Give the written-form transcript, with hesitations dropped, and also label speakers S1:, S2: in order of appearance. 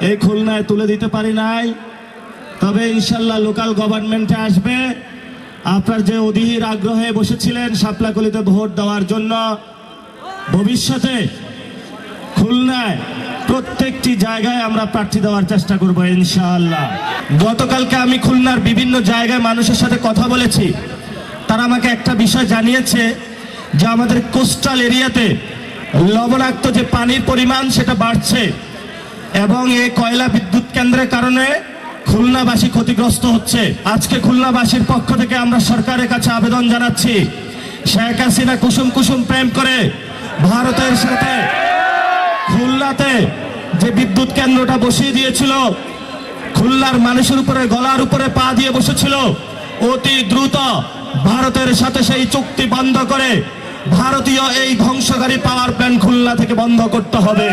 S1: এই খুলনায় তুলে দিতে পারি নাই, তবে ইনশাল্লাহ লোকাল গভর্নমেন্টে আসবে। আপনার যে অধীর আগ্রহে বসেছিলেন শাপলাকলিতে ভোট দেওয়ার জন্য, ভবিষ্যতে খুলনায় প্রত্যেকটি জায়গায় আমরা প্রার্থী দেওয়ার চেষ্টা করব ইনশাআল্লাহ। গতকালকে আমি খুলনার বিভিন্ন জায়গায় মানুষের সাথে কথা বলেছি। তারা আমাকে একটা বিষয় জানিয়েছে যে আমাদের কোস্টাল এরিয়াতে লবণাক্ত যে পানির পরিমাণ সেটা বাড়ছে এবং এই কয়লা বিদ্যুৎ কেন্দ্রের কারণে খুলনাবাসী ক্ষতিগ্রস্ত হচ্ছে। আজকে খুলনাবাসীর পক্ষ থেকে আমরা সরকারের কাছে আবেদন জানাচ্ছি, শেখ হাসিনা কুসুম কুসুম প্রেম করে ভারতের সাথে খুলনাতে যে বিদ্যুৎ কেন্দ্রটা বসিয়ে দিয়েছিল, খুলনার মানুষের উপরে গলার উপরে পা দিয়ে বসেছিল, অতি দ্রুত ভারতের সাথে সেই চুক্তি বন্ধ করে ভারতীয় এই ধ্বংসকারী পাওয়ার প্ল্যান্ট খুলনা থেকে বন্ধ করতে হবে।